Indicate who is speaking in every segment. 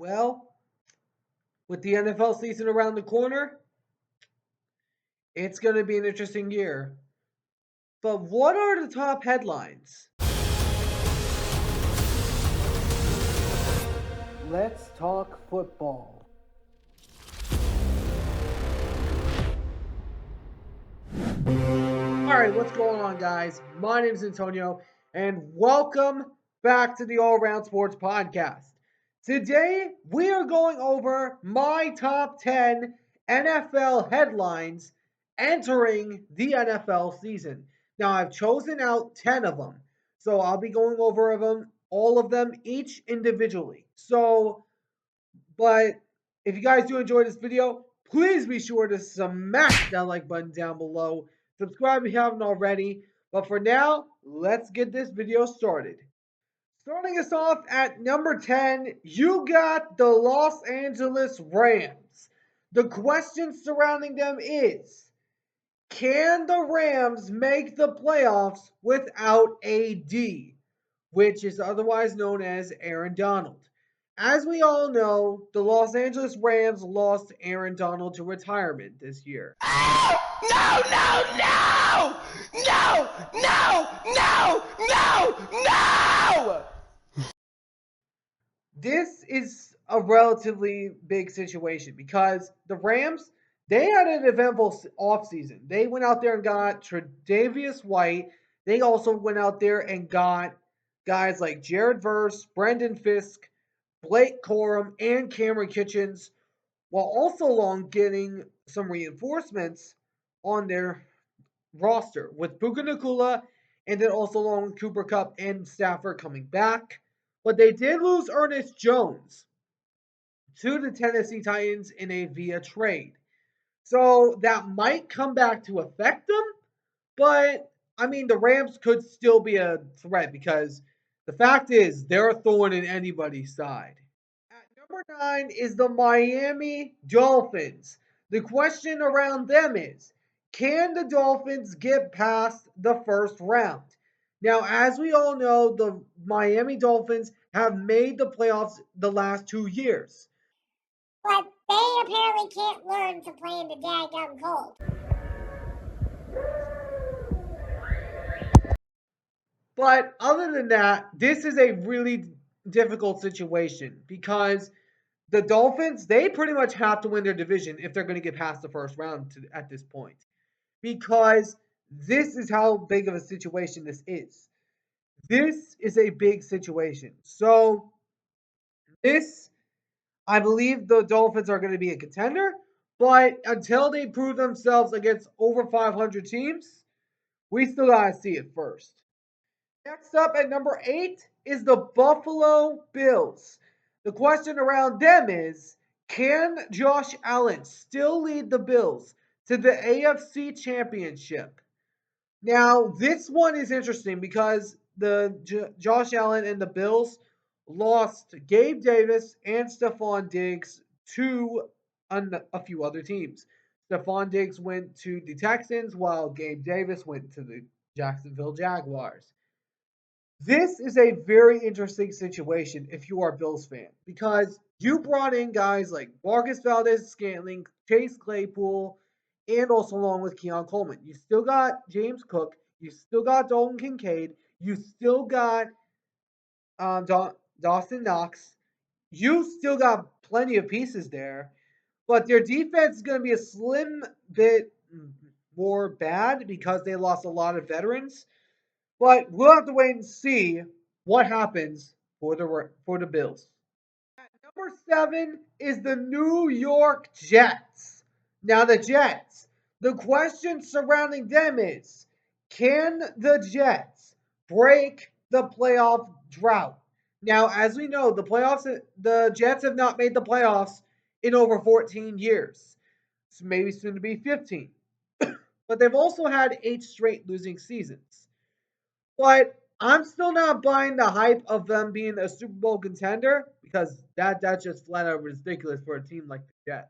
Speaker 1: Well, with the NFL season around the corner, it's going to be an interesting year. But what are the top headlines? Let's talk football. All right, what's going on, guys? My name is Antonio, and welcome back to the All Around Sports Podcast. Today, we are going over my top 10 NFL headlines entering the NFL season. Now, I've chosen out 10 of them, so I'll be going over all of them, each individually. But if you guys do enjoy this video, please be sure to smash that like button down below. Subscribe if you haven't already. But for now, let's get this video started. Starting us off at number 10, you got the Los Angeles Rams. The question surrounding them is, can the Rams make the playoffs without AD, which is otherwise known as Aaron Donald? As we all know, the Los Angeles Rams lost Aaron Donald to retirement this year.
Speaker 2: No, no, no! No, no, no, no, no!
Speaker 1: This is a relatively big situation because the Rams, they had an eventful offseason. They went out there and got Tre'Davious White. They also went out there and got guys like Jared Verse, Brendan Fisk, Blake Corum, and Cameron Kitchens, while also along getting some reinforcements on their roster with Puka Nakula and then also along with Cooper Kupp and Stafford coming back. But they did lose Ernest Jones to the Tennessee Titans in a via trade. So that might come back to affect them, but I mean, the Rams could still be a threat because the fact is they're a thorn in anybody's side. At number 9 is the Miami Dolphins. The question around them is, can the Dolphins get past the first round? Now, as we all know, the Miami Dolphins have made the playoffs the last 2 years.
Speaker 3: But they apparently can't learn to play in the daggum cold.
Speaker 1: But other than that, this is a really difficult situation because the Dolphins, they pretty much have to win their division if they're going to get past the first round at this point. Because this is how big of a situation this is. This is a big situation. So, I believe the Dolphins are going to be a contender. But until they prove themselves against over 500 teams, we still got to see it first. Next up at number 8 is the Buffalo Bills. The question around them is, can Josh Allen still lead the Bills to the AFC Championship? Now, this one is interesting because Josh Allen and the Bills lost Gabe Davis and Stephon Diggs to a few other teams. Stephon Diggs went to the Texans while Gabe Davis went to the Jacksonville Jaguars. This is a very interesting situation if you are a Bills fan because you brought in guys like Marcus Valdez-Scantling, Chase Claypool, and also along with Keon Coleman. You still got James Cook. You still got Dalton Kincaid. You still got Dawson Knox. You still got plenty of pieces there, but their defense is going to be a slim bit more bad because they lost a lot of veterans. But we'll have to wait and see what happens for the Bills. At number 7 is the New York Jets. Now the Jets, the question surrounding them is, can the Jets break the playoff drought? Now, as we know, the Jets have not made the playoffs in over 14 years. So maybe soon to be 15. But they've also had 8 straight losing seasons. But I'm still not buying the hype of them being a Super Bowl contender because that's just flat out ridiculous for a team like the Jets.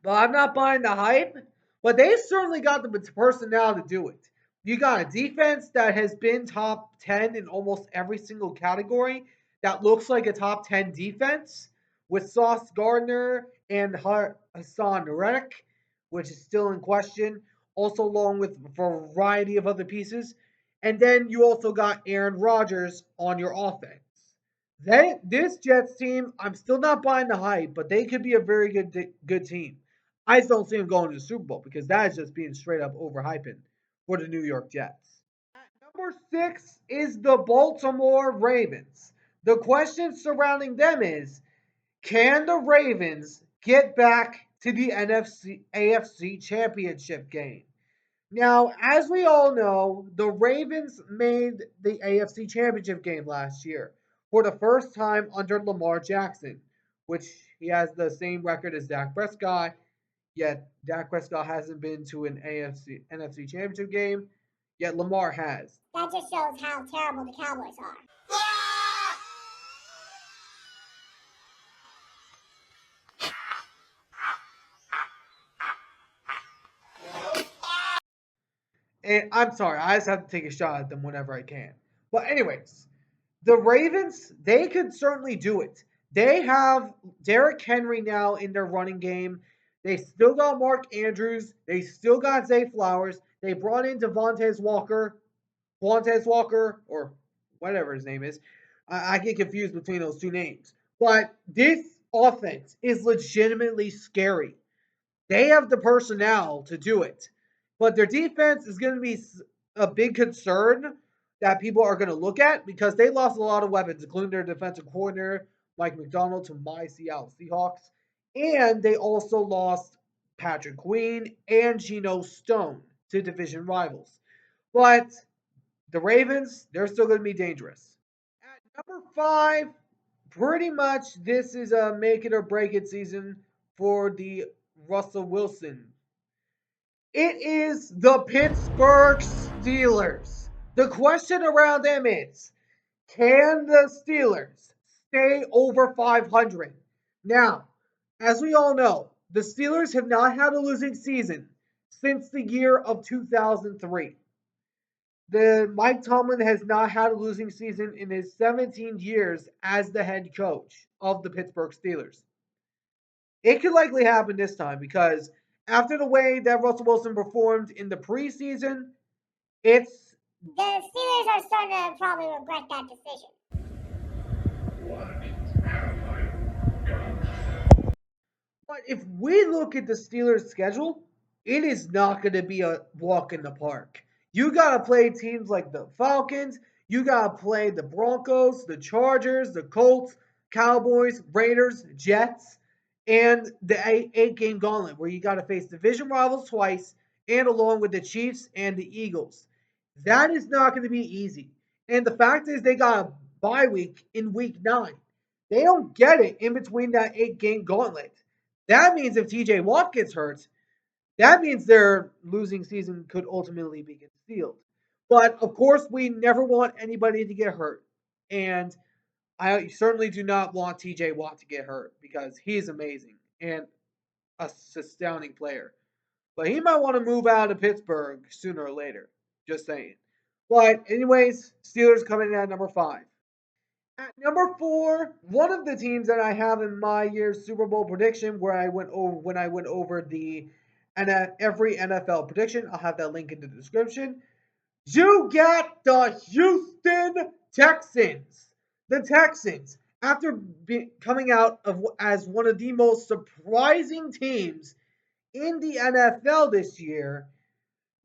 Speaker 1: But I'm not buying the hype, but they certainly got the personnel to do it. You got a defense that has been top 10 in almost every single category that looks like a top 10 defense with Sauce Gardner and Hassan Reddick, which is still in question, also along with a variety of other pieces. And then you also got Aaron Rodgers on your offense. This Jets team, I'm still not buying the hype, but they could be a very good team. I just don't see them going to the Super Bowl because that is just being straight up overhyping for the New York Jets. Number 6 is the Baltimore Ravens. The question surrounding them is, can the Ravens get back to the AFC Championship game? Now, as we all know, the Ravens made the AFC Championship game last year for the first time under Lamar Jackson, which he has the same record as Dak Prescott, yet Dak Prescott hasn't been to an NFC Championship game, yet Lamar has.
Speaker 3: That just shows how terrible the Cowboys are.
Speaker 1: And I'm sorry, I just have to take a shot at them whenever I can. But anyways, the Ravens, they could certainly do it. They have Derrick Henry now in their running game. They still got Mark Andrews. They still got Zay Flowers. They brought in Devontae Walker, or whatever his name is. I get confused between those two names. But this offense is legitimately scary. They have the personnel to do it. But their defense is going to be a big concern that people are going to look at because they lost a lot of weapons, including their defensive coordinator, Mike McDonald, to my Seattle Seahawks. And they also lost Patrick Queen and Geno Stone to division rivals. But the Ravens, they're still going to be dangerous. At number 5, pretty much this is a make it or break it season for the Russell Wilson. It is the Pittsburgh Steelers. The question around them is, can the Steelers stay over 500? Now, as we all know, the Steelers have not had a losing season since the year of 2003. The Mike Tomlin has not had a losing season in his 17 years as the head coach of the Pittsburgh Steelers. It could likely happen this time because after the way that Russell Wilson performed in the preseason, it's
Speaker 3: The Steelers are starting to probably regret that decision.
Speaker 1: but if we look at the Steelers' schedule, it is not going to be a walk in the park. You got to play teams like the Falcons. You got to play the Broncos, the Chargers, the Colts, Cowboys, Raiders, Jets, and the eight-game gauntlet where you got to face division rivals twice and along with the Chiefs and the Eagles. That is not going to be easy. And the fact is, they got a bye week in week 9. They don't get it in between that 8-game gauntlet. That means if TJ Watt gets hurt, that means their losing season could ultimately be concealed. But of course, we never want anybody to get hurt. And I certainly do not want TJ Watt to get hurt because he's amazing and a astounding player. But he might want to move out of Pittsburgh sooner or later. Just saying. But, anyways, Steelers coming in at number 5. At number 4, one of the teams that I have in my year's Super Bowl prediction, where I went over when I went over the every NFL prediction, I'll have that link in the description. You got the Houston Texans. The Texans, after coming out as one of the most surprising teams in the NFL this year,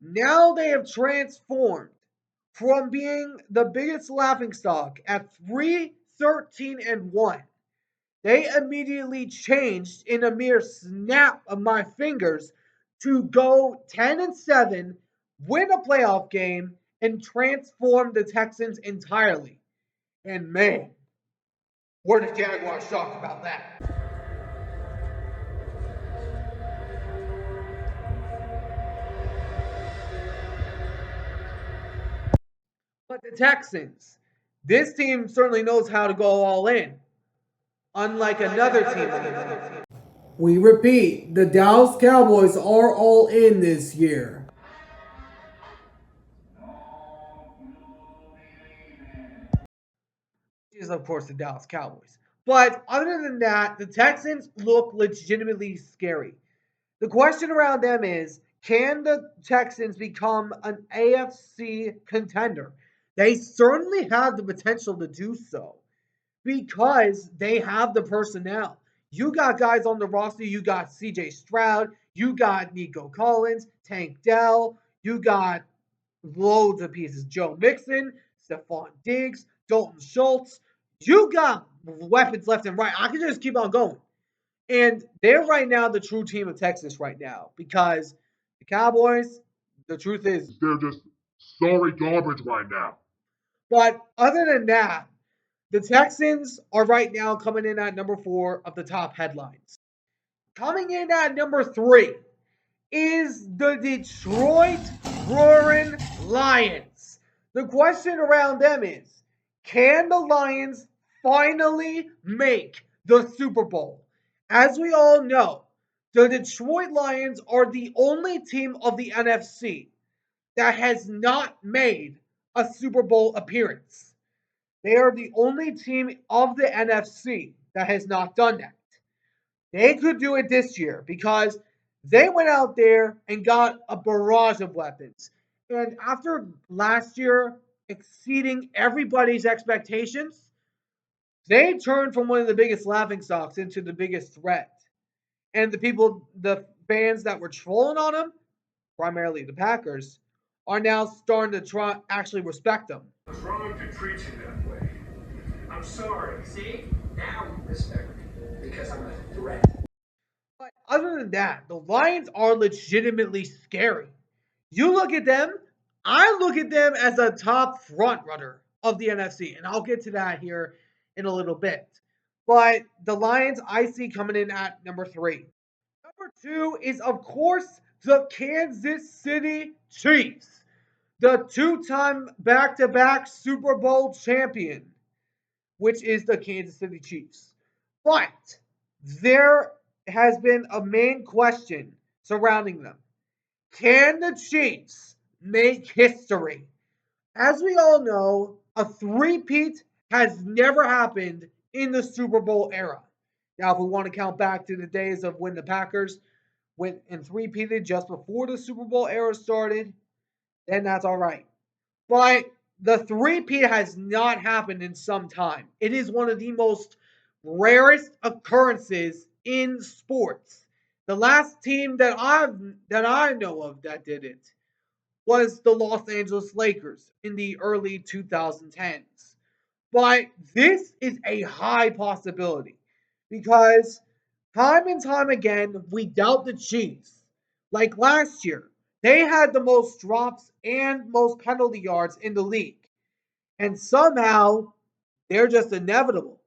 Speaker 1: now they have transformed from being the biggest laughingstock at 3-13-1. They immediately changed in a mere snap of my fingers to go 10-7, win a playoff game, and transform the Texans entirely. And man, were the Jaguars shocked about that. But the Texans, this team certainly knows how to go all in, unlike another team. We repeat, the Dallas Cowboys are all in this year. is, of course, the Dallas Cowboys. But other than that, the Texans look legitimately scary. The question around them is, can the Texans become an AFC contender? They certainly have the potential to do so because they have the personnel. You got guys on the roster. You got CJ Stroud. You got Nico Collins, Tank Dell. You got loads of pieces. Joe Mixon, Stephon Diggs, Dalton Schultz. You got weapons left and right. I can just keep on going. And they're right now the true team of Texas right now because the Cowboys, the truth is,
Speaker 4: they're just sorry garbage right now.
Speaker 1: But other than that, the Texans are right now coming in at number 4 of the top headlines. Coming in at number 3 is the Detroit Roaring Lions. The question around them is, can the Lions finally make the Super Bowl? As we all know, the Detroit Lions are the only team of the NFC that has not made a Super Bowl appearance. They are the only team of the NFC that has not done that. They could do it this year because they went out there and got a barrage of weapons. And after last year exceeding everybody's expectations, they turned from one of the biggest laughingstocks into the biggest threat. And the fans that were trolling on them, primarily the Packers, are now starting to try actually respect them.
Speaker 5: What's wrong to treat you that way? I'm sorry.
Speaker 2: See? Now we respect me because I'm a threat.
Speaker 1: But other than that, the Lions are legitimately scary. You look at them, I look at them as a top front runner of the NFC, and I'll get to that here in a little bit. But the Lions I see coming in at number 3. Number 2 is, of course, the Kansas City Chiefs, the 2-time back-to-back Super Bowl champion, which is the Kansas City Chiefs. But there has been a main question surrounding them. Can the Chiefs make history? As we all know, a three-peat has never happened in the Super Bowl era. Now, if we want to count back to the days of when the Packers went and three-peated just before the Super Bowl era started, then that's all right. But the three-peat has not happened in some time. It is one of the most rarest occurrences in sports. The last team that I know of that did it was the Los Angeles Lakers in the early 2010s. But this is a high possibility because time and time again we doubt the Chiefs. Like last year, they had the most drops and most penalty yards in the league. And somehow they're just inevitable.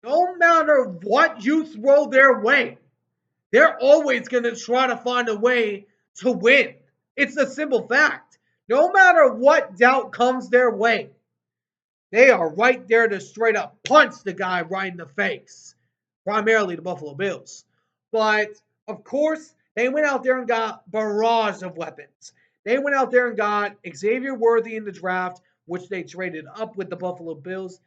Speaker 1: No matter what you throw their way, they're always going to try to find a way to win. It's a simple fact. No matter what doubt comes their way, they are right there to straight up punch the guy right in the face, primarily the Buffalo Bills. But of course, they went out there and got barrage of weapons. They went out there and got Xavier Worthy in the draft, which they traded up with the Buffalo Bills.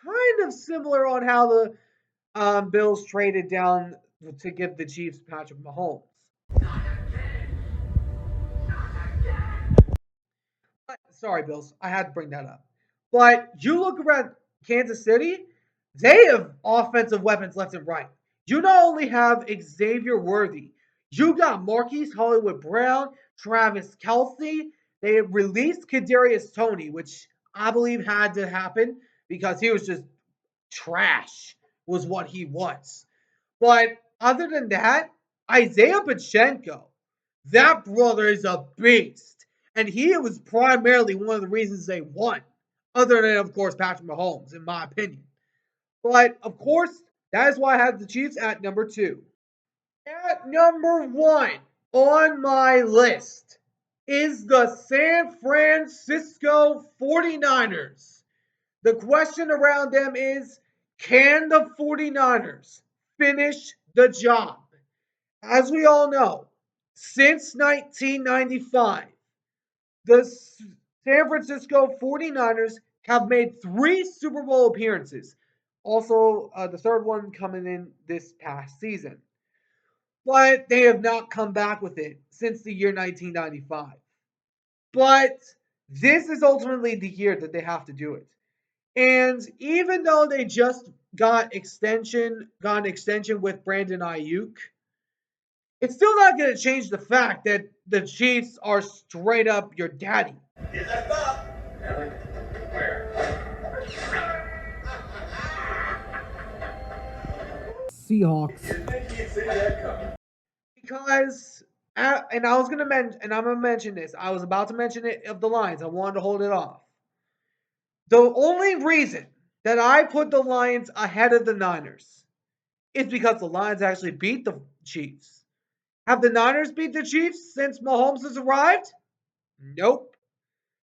Speaker 1: Kind of similar on how the Bills traded down to give the Chiefs Patrick Mahomes. Sorry, Bills. I had to bring that up. But you look around Kansas City, they have offensive weapons left and right. You not only have Xavier Worthy, you got Marquise Hollywood Brown, Travis Kelce. They released Kadarius Toney, which I believe had to happen because he was just trash, was what he was. But other than that, Isaiah Pacheco, that brother is a beast. And he was primarily one of the reasons they won, other than, of course, Patrick Mahomes, in my opinion. But, of course, that is why I have the Chiefs at number 2. At number 1 on my list is the San Francisco 49ers. The question around them is, can the 49ers finish the job? As we all know, since 1995, The San Francisco 49ers have made 3 Super Bowl appearances. Also, the third one coming in this past season. But they have not come back with it since the year 1995. But this is ultimately the year that they have to do it. And even though they just got an extension with Brandon Ayuk, it's still not going to change the fact that the Chiefs are straight up your daddy.
Speaker 5: Get that up. Really? Where?
Speaker 1: Seahawks.
Speaker 5: Didn't think you'd see that coming.
Speaker 1: Because, and I was going to mention, and I'm going to mention this. I was about to mention it of the Lions. I wanted to hold it off. The only reason that I put the Lions ahead of the Niners is because the Lions actually beat the Chiefs. Have the Niners beat the Chiefs since Mahomes has arrived? Nope.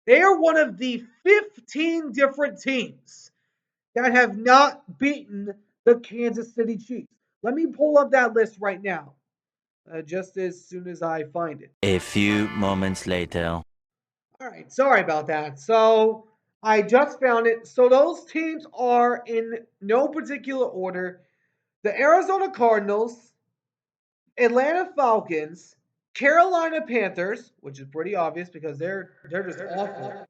Speaker 1: They are one of the 15 different teams that have not beaten the Kansas City Chiefs. Let me pull up that list right now, just as soon as I find it.
Speaker 6: A few moments later.
Speaker 1: All right, sorry about that. So I just found it. So those teams are in no particular order: the Arizona Cardinals, Atlanta Falcons, Carolina Panthers, which is pretty obvious because they're just awful,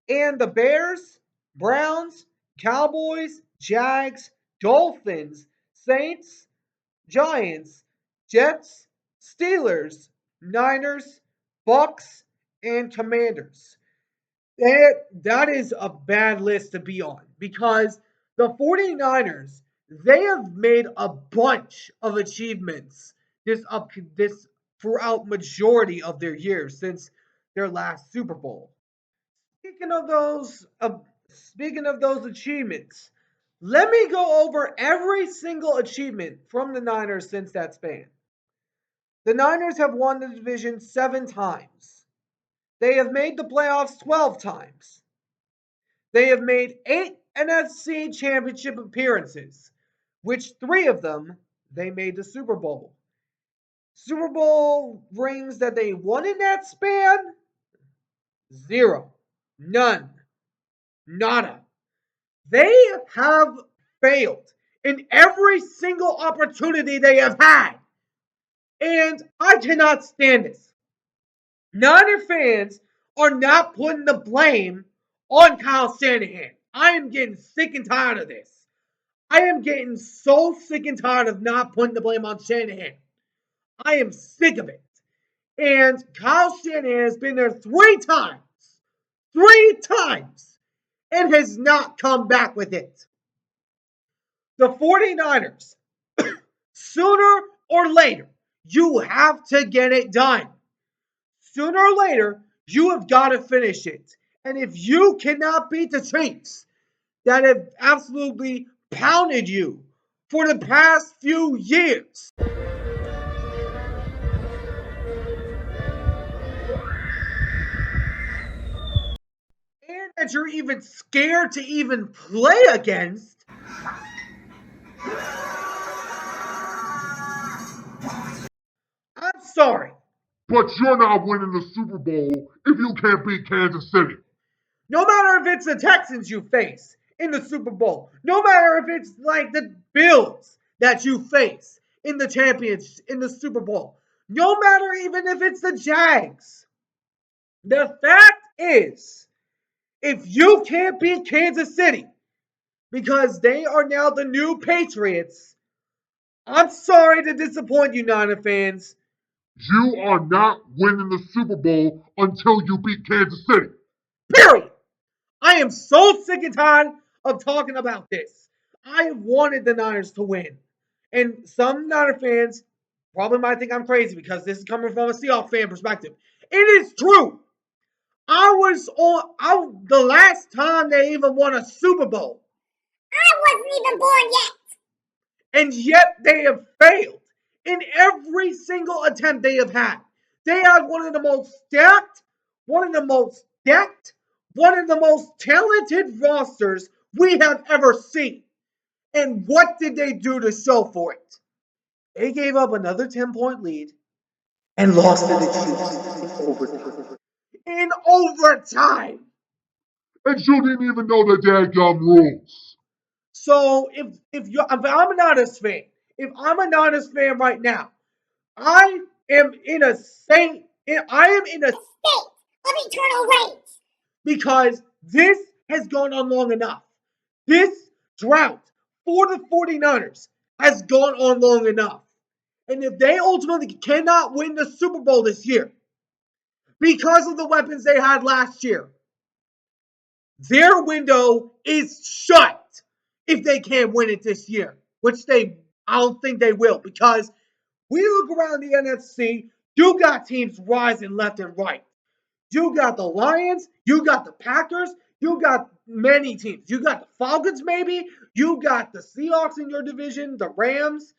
Speaker 1: and the Bears, Browns, Cowboys, Jags, Dolphins, Saints, Giants, Jets, Steelers, Niners, Bucks, and Commanders. That is a bad list to be on because the 49ers, they have made a bunch of achievements this throughout majority of their years since their last Super Bowl. Speaking of those speaking of those achievements, let me go over every single achievement from the Niners since that span. The Niners have won the division 7 times. They have made the playoffs 12 times. They have made 8 NFC championship appearances, which 3 of them they made the Super Bowl. Super Bowl rings that they won in that span? 0. None. Nada. They have failed in every single opportunity they have had. And I cannot stand this. Niner fans are not putting the blame on Kyle Shanahan. I am getting sick and tired of this. I am getting so sick and tired of not putting the blame on Shanahan. I am sick of it. And Kyle Shanahan has been there 3 times. 3 times. And has not come back with it. The 49ers, sooner or later, you have to get it done. Sooner or later, you have got to finish it. And if you cannot beat the Chiefs that have absolutely pounded you for the past few years, and that you're even scared to even play against, I'm sorry.
Speaker 4: But you're not winning the Super Bowl if you can't beat Kansas City.
Speaker 1: No matter if it's the Texans you face in the Super Bowl, no matter if it's like the Bills that you face in the in the Super Bowl, no matter even if it's the Jags. The fact is, if you can't beat Kansas City because they are now the new Patriots, I'm sorry to disappoint you, Niner fans.
Speaker 4: You are not winning the Super Bowl until you beat Kansas City.
Speaker 1: Period. I am so sick and tired of talking about this. I wanted the Niners to win. And some Niner fans probably might think I'm crazy because this is coming from a Seahawks fan perspective. It is true. The last time they even won a Super Bowl.
Speaker 3: I wasn't even born yet.
Speaker 1: And yet they have failed in every single attempt they have had. They had one of the most stacked, one of the most decked, one of the most talented rosters we have ever seen. And what did they do to show for it? They gave up another 10-point lead and lost to the Chiefs in overtime. in overtime.
Speaker 4: And you didn't even know the daggum rules.
Speaker 1: So if I'm a Niners fan, if I'm a Niners fan right now, I am in a state. I am in a
Speaker 3: State of eternal rage.
Speaker 1: because this has gone on long enough. This drought for the 49ers has gone on long enough. And if they ultimately cannot win the Super Bowl this year because of the weapons they had last year, their window is shut if they can't win it this year, which I don't think they will, because we look around the NFC, you got teams rising left and right. You got the Lions, you got the Packers, you got many teams. You got the Falcons, maybe. You got the Seahawks in your division, the Rams,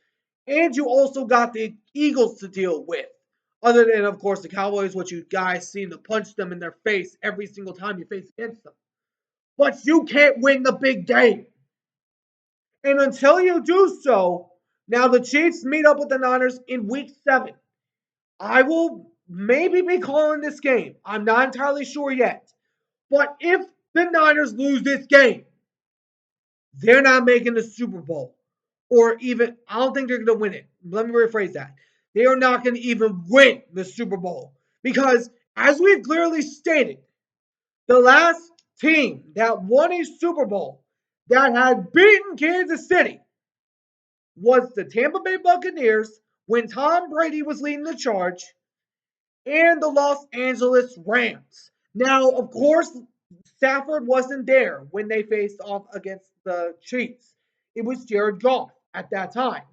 Speaker 1: and you also got the Eagles to deal with. Other than, of course, the Cowboys, which you guys seem to punch them in their face every single time you face against them. But you can't win the big game. And until you do so, now the Chiefs meet up with the Niners in week 7. I will maybe be calling this game. I'm not entirely sure yet. But if the Niners lose this game, they're not making the Super Bowl. Or even, I don't think they're going to win it. Let me rephrase that. They are not going to even win the Super Bowl. Because, as we've clearly stated, the last team that won a Super Bowl that had beaten Kansas City was the Tampa Bay Buccaneers when Tom Brady was leading the charge, and the Los Angeles Rams. Now, of course, Stafford wasn't there when they faced off against the Chiefs. It was Jared Goff at that time.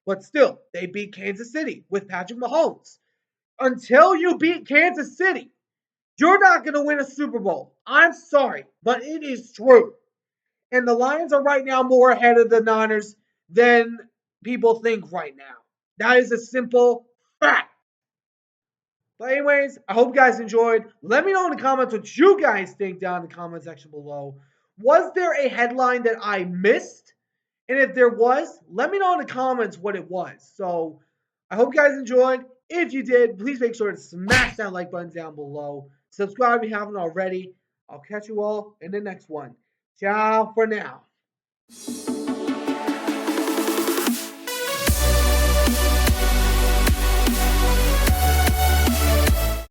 Speaker 1: But still, they beat Kansas City with Patrick Mahomes. Until you beat Kansas City, you're not going to win a Super Bowl. I'm sorry, but it is true. And the Lions are right now more ahead of the Niners than people think right now. That is a simple fact. But anyways, I hope you guys enjoyed. Let me know in the comments what you guys think down in the comment section below. Was there a headline that I missed? And if there was, let me know in the comments what it was. So I hope you guys enjoyed. If you did, please make sure to smash that like button down below. Subscribe if you haven't already. I'll catch you all in the next one. Ciao for now.